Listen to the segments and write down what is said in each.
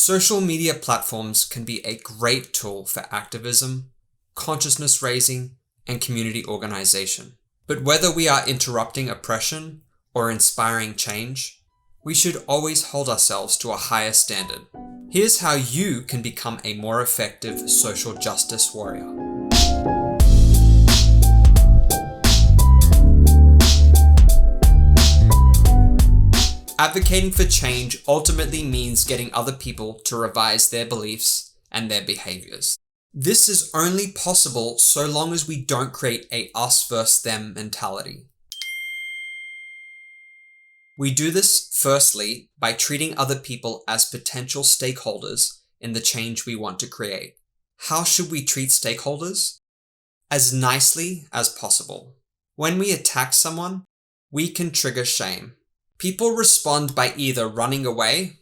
Social media platforms can be a great tool for activism, consciousness raising, and community organization. But whether we are interrupting oppression or inspiring change, we should always hold ourselves to a higher standard. Here's how you can become a more effective social justice warrior. Advocating for change ultimately means getting other people to revise their beliefs and their behaviors. This is only possible so long as we don't create a us versus them mentality. We do this, firstly, by treating other people as potential stakeholders in the change we want to create. How should we treat stakeholders? As nicely as possible. When we attack someone, we can trigger shame. People respond by either running away,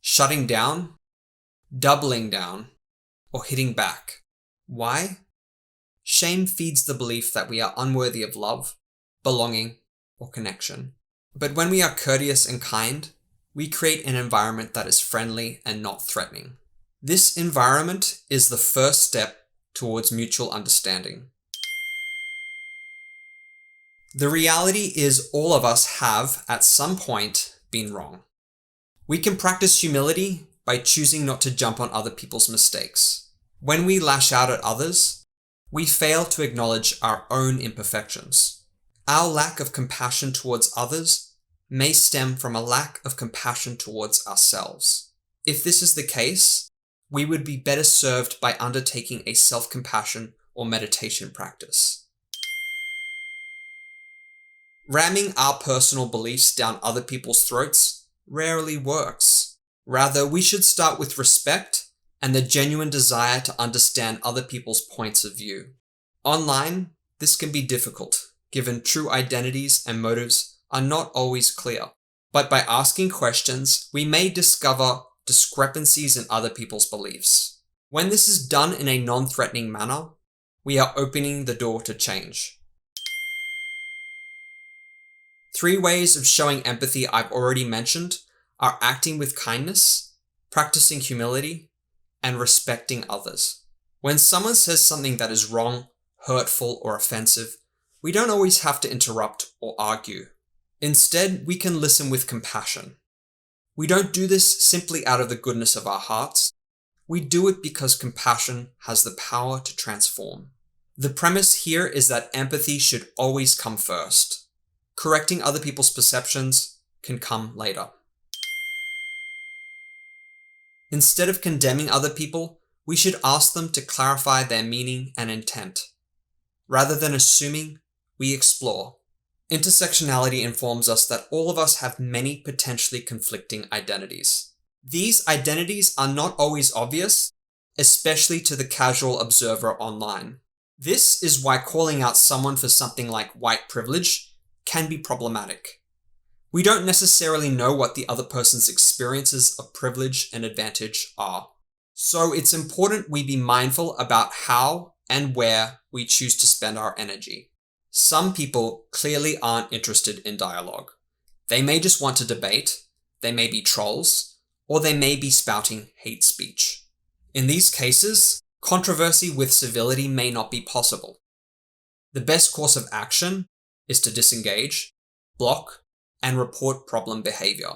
shutting down, doubling down, or hitting back. Why? Shame feeds the belief that we are unworthy of love, belonging, or connection. But when we are courteous and kind, we create an environment that is friendly and not threatening. This environment is the first step towards mutual understanding. The reality is all of us have, at some point, been wrong. We can practice humility by choosing not to jump on other people's mistakes. When we lash out at others, we fail to acknowledge our own imperfections. Our lack of compassion towards others may stem from a lack of compassion towards ourselves. If this is the case, we would be better served by undertaking a self-compassion or meditation practice. Ramming our personal beliefs down other people's throats rarely works. Rather, we should start with respect and the genuine desire to understand other people's points of view. Online, this can be difficult, given true identities and motives are not always clear. But by asking questions, we may discover discrepancies in other people's beliefs. When this is done in a non-threatening manner, we are opening the door to change. 3 ways of showing empathy I've already mentioned are acting with kindness, practicing humility, and respecting others. When someone says something that is wrong, hurtful, or offensive, we don't always have to interrupt or argue. Instead, we can listen with compassion. We don't do this simply out of the goodness of our hearts. We do it because compassion has the power to transform. The premise here is that empathy should always come first. Correcting other people's perceptions can come later. Instead of condemning other people, we should ask them to clarify their meaning and intent. Rather than assuming, we explore. Intersectionality informs us that all of us have many potentially conflicting identities. These identities are not always obvious, especially to the casual observer online. This is why calling out someone for something like white privilege can be problematic. We don't necessarily know what the other person's experiences of privilege and advantage are. So it's important we be mindful about how and where we choose to spend our energy. Some people clearly aren't interested in dialogue. They may just want to debate, they may be trolls, or they may be spouting hate speech. In these cases, controversy with civility may not be possible. The best course of action is to disengage, block, and report problem behavior.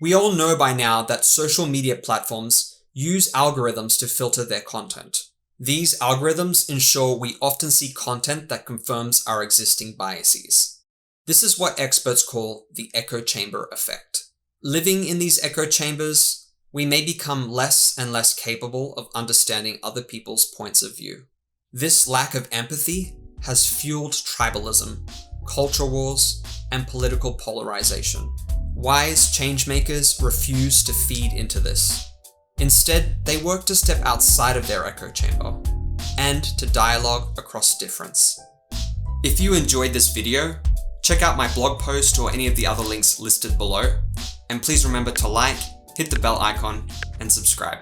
We all know by now that social media platforms use algorithms to filter their content. These algorithms ensure we often see content that confirms our existing biases. This is what experts call the echo chamber effect. Living in these echo chambers, we may become less and less capable of understanding other people's points of view. This lack of empathy has fueled tribalism, culture wars, and political polarization. Wise changemakers refuse to feed into this. Instead, they work to step outside of their echo chamber and to dialogue across difference. If you enjoyed this video, check out my blog post or any of the other links listed below, and please remember to like, hit the bell icon, and subscribe.